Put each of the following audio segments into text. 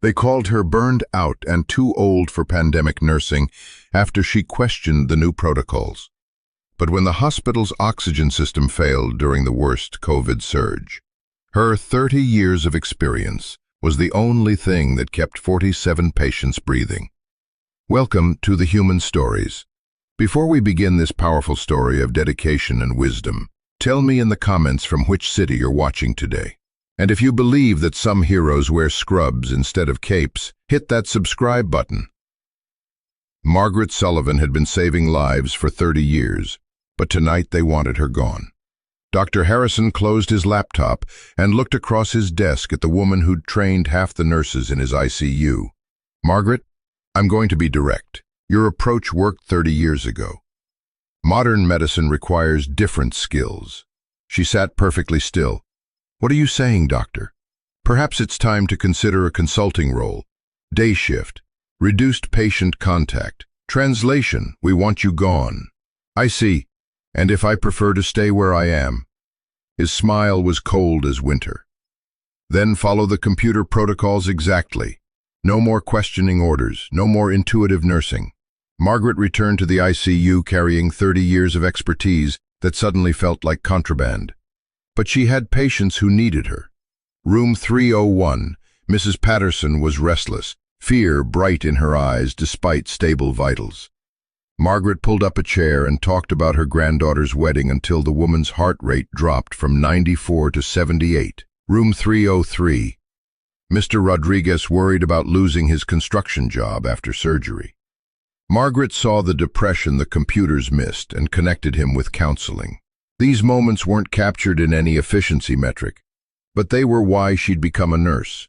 They called her burned out and too old for pandemic nursing after she questioned the new protocols. But when the hospital's oxygen system failed during the worst COVID surge, her 30 years of experience was the only thing that kept 47 patients breathing. Welcome to the Human Stories. Before we begin this powerful story of dedication and wisdom, tell me in the comments from which city you're watching today. And if you believe that some heroes wear scrubs instead of capes, hit that subscribe button. Margaret Sullivan had been saving lives for 30 years, but tonight they wanted her gone. Dr. Harrison closed his laptop and looked across his desk at the woman who'd trained half the nurses in his ICU. Margaret, I'm going to be direct. Your approach worked 30 years ago. Modern medicine requires different skills. She sat perfectly still. What are you saying, doctor? Perhaps it's time to consider a consulting role. Day shift. Reduced patient contact. Translation, we want you gone. I see. And if I prefer to stay where I am? His smile was cold as winter. Then follow the computer protocols exactly. No more questioning orders, no more intuitive nursing. Margaret returned to the ICU carrying 30 years of expertise that suddenly felt like contraband. But she had patients who needed her. Room 301, Mrs. Patterson was restless, fear bright in her eyes despite stable vitals. Margaret pulled up a chair and talked about her granddaughter's wedding until the woman's heart rate dropped from 94 to 78. Room 303, Mr. Rodriguez worried about losing his construction job after surgery. Margaret saw the depression the computers missed and connected him with counseling. These moments weren't captured in any efficiency metric, but they were why she'd become a nurse.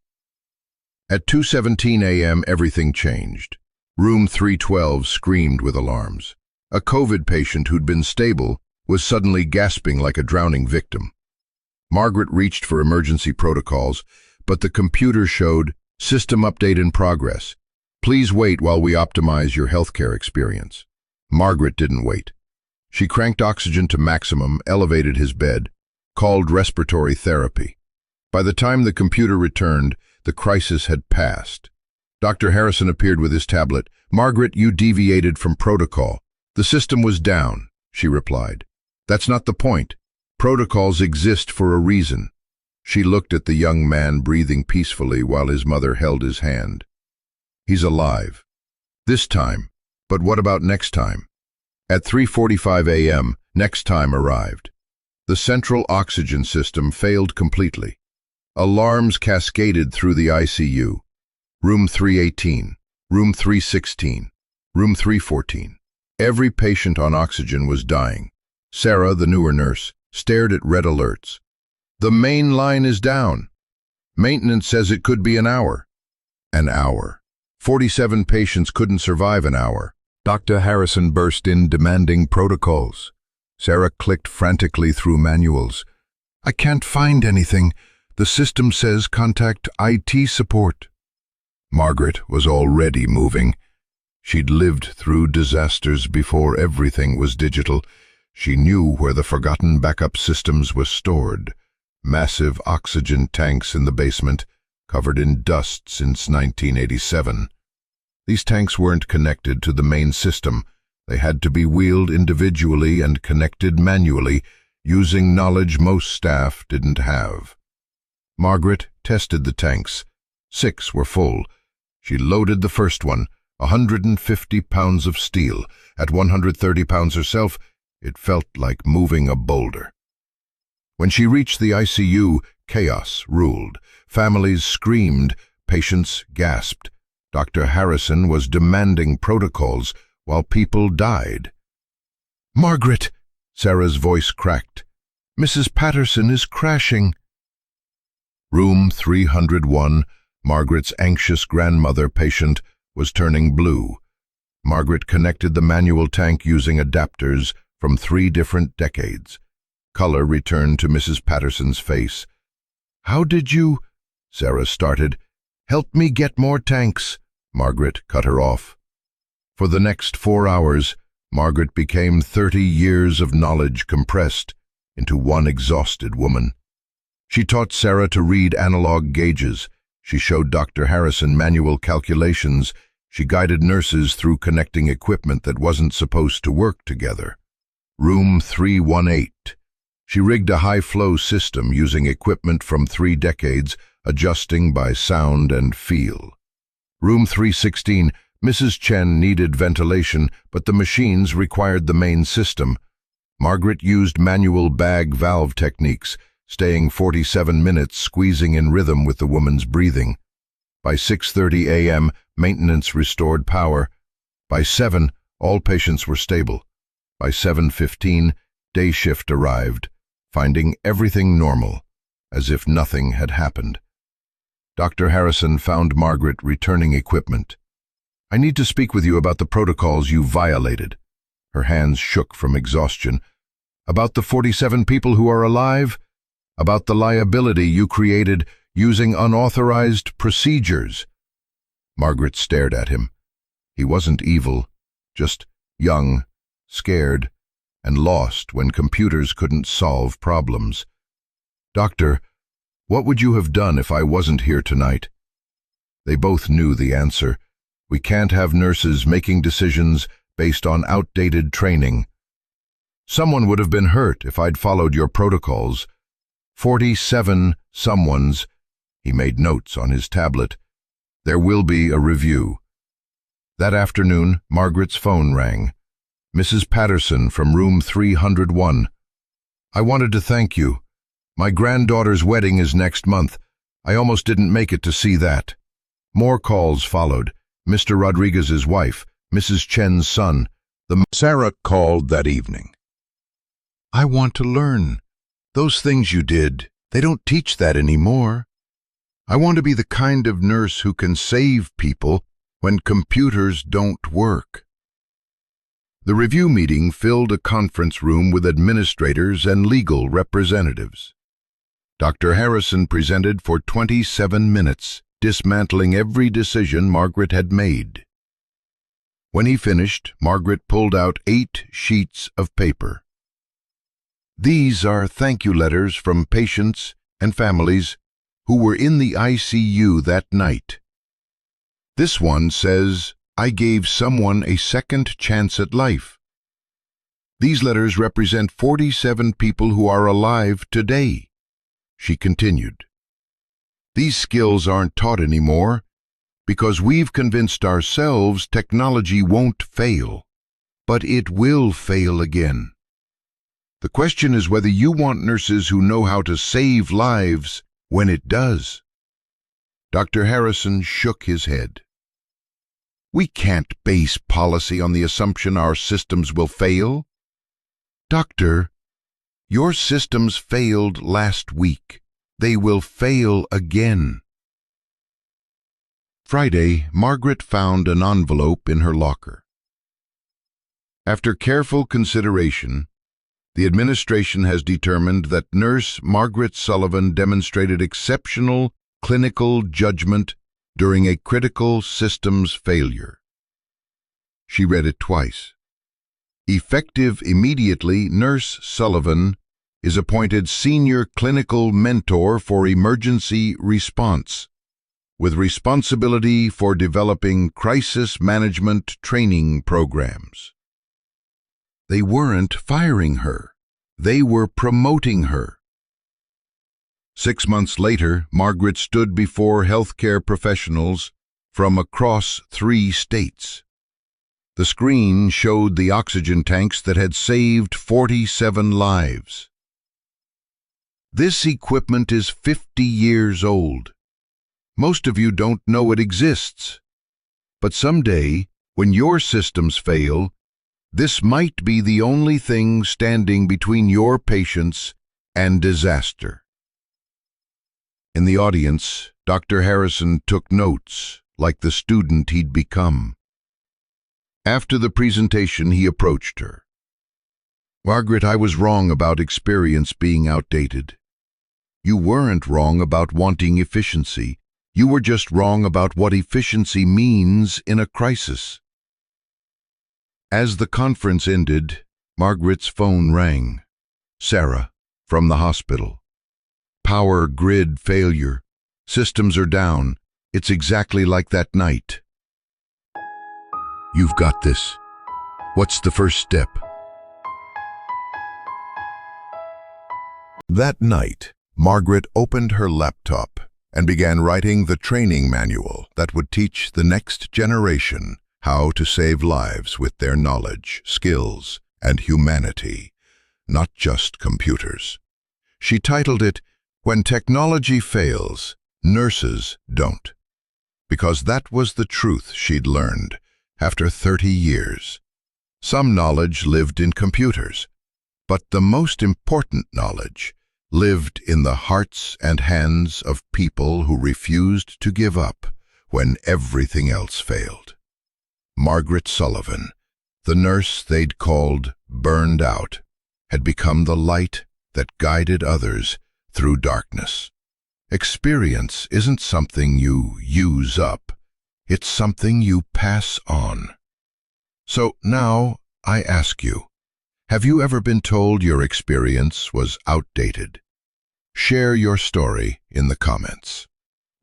At 2:17 a.m. everything changed. Room 312 screamed with alarms. A COVID patient who'd been stable was suddenly gasping like a drowning victim. Margaret reached for emergency protocols, but the computer showed system update in progress. Please wait while we optimize your healthcare experience. Margaret didn't wait. She cranked oxygen to maximum, elevated his bed, called respiratory therapy. By the time the computer returned, the crisis had passed. Dr. Harrison appeared with his tablet. Margaret, you deviated from protocol. The system was down, she replied. That's not the point. Protocols exist for a reason. She looked at the young man breathing peacefully while his mother held his hand. He's alive. This time. But what about next time? At 3:45 a.m., next time arrived. The central oxygen system failed completely. Alarms cascaded through the ICU. Room 318, room 316, room 314. Every patient on oxygen was dying. Sarah, the newer nurse, stared at red alerts. The main line is down. Maintenance says it could be an hour. An hour. 47 patients couldn't survive an hour. Dr. Harrison burst in demanding protocols. Sarah clicked frantically through manuals. I can't find anything. The system says contact IT support. Margaret was already moving. She'd lived through disasters before everything was digital. She knew where the forgotten backup systems were stored. Massive oxygen tanks in the basement, covered in dust since 1987. These tanks weren't connected to the main system. They had to be wheeled individually and connected manually, using knowledge most staff didn't have. Margaret tested the tanks. 6 were full. She loaded the first one, 150 pounds of steel. At 130 pounds herself, it felt like moving a boulder. When she reached the ICU, chaos ruled. Families screamed, patients gasped. Dr. Harrison was demanding protocols while people died. Margaret, Sarah's voice cracked. Mrs. Patterson is crashing. Room 301, Margaret's anxious grandmother patient, was turning blue. Margaret connected the manual tank using adapters from 3 different decades. Color returned to Mrs. Patterson's face. How did you? Sarah started. Help me get more tanks. Margaret cut her off. For the next 4 hours, Margaret became 30 years of knowledge compressed into one exhausted woman. She taught Sarah to read analog gauges. She showed Dr. Harrison manual calculations. She guided nurses through connecting equipment that wasn't supposed to work together. Room 318. She rigged a high-flow system using equipment from 3 decades, adjusting by sound and feel. Room 316. Mrs. Chen needed ventilation, but the machines required the main system. Margaret used manual bag valve techniques, staying 47 minutes, squeezing in rhythm with the woman's breathing. By 6:30 a.m., maintenance restored power. By 7, all patients were stable. By 7:15, day shift arrived, finding everything normal, as if nothing had happened. Dr. Harrison found Margaret returning equipment. "I need to speak with you about the protocols you violated." Her hands shook from exhaustion. "About the 47 people who are alive? About the liability you created using unauthorized procedures?" Margaret stared at him. He wasn't evil, just young, scared, and lost when computers couldn't solve problems. "Doctor, what would you have done if I wasn't here tonight?" They both knew the answer. We can't have nurses making decisions based on outdated training. "Someone would have been hurt if I'd followed your protocols. 47 someones." He made notes on his tablet. "There will be a review." That afternoon, Margaret's phone rang. "Mrs. Patterson from room 301. I wanted to thank you. My granddaughter's wedding is next month. I almost didn't make it to see that." More calls followed. Mr. Rodriguez's wife, Mrs. Chen's son. Sarah called that evening. "I want to learn. Those things you did, they don't teach that anymore. I want to be the kind of nurse who can save people when computers don't work." The review meeting filled a conference room with administrators and legal representatives. Dr. Harrison presented for 27 minutes, dismantling every decision Margaret had made. When he finished, Margaret pulled out 8 sheets of paper. "These are thank you letters from patients and families who were in the ICU that night. This one says, 'I gave someone a second chance at life.' These letters represent 47 people who are alive today." She continued, "These skills aren't taught anymore because we've convinced ourselves technology won't fail, but it will fail again. The question is whether you want nurses who know how to save lives when it does." Dr. Harrison shook his head. "We can't base policy on the assumption our systems will fail. Doctor, your systems failed last week. They will fail again." Friday, Margaret found an envelope in her locker. "After careful consideration, the administration has determined that Nurse Margaret Sullivan demonstrated exceptional clinical judgment during a critical systems failure." She read it twice. "Effective immediately, Nurse Sullivan is appointed Senior Clinical Mentor for Emergency Response, with responsibility for developing crisis management training programs." They weren't firing her. They were promoting her. 6 months later, Margaret stood before healthcare professionals from across 3 states. The screen showed the oxygen tanks that had saved 47 lives. "This equipment is 50 years old. Most of you don't know it exists. But someday, when your systems fail, this might be the only thing standing between your patients and disaster." In the audience, Dr. Harrison took notes, like the student he'd become. After the presentation, he approached her. "Margaret, I was wrong about experience being outdated. You weren't wrong about wanting efficiency. You were just wrong about what efficiency means in a crisis." As the conference ended, Margaret's phone rang. Sarah, from the hospital. "Power grid failure. Systems are down. It's exactly like that night. You've got this. What's the first step? That night, Margaret opened her laptop and began writing the training manual that would teach the next generation how to save lives with their knowledge, skills, and humanity, not just computers. She titled it, "When Technology Fails, Nurses Don't," because that was the truth she'd learned after 30 years. Some knowledge lived in computers, but the most important knowledge lived in the hearts and hands of people who refused to give up when everything else failed. Margaret Sullivan, the nurse they'd called burned out, had become the light that guided others through darkness. Experience isn't something you use up, it's something you pass on. So now I ask you, have you ever been told your experience was outdated? Share your story in the comments.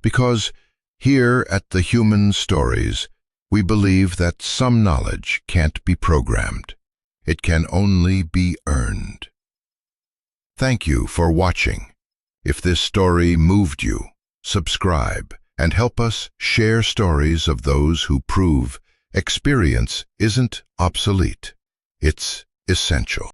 Because here at The Human Stories, we believe that some knowledge can't be programmed. It can only be earned. Thank you for watching. If this story moved you, subscribe and help us share stories of those who prove experience isn't obsolete. It's essential.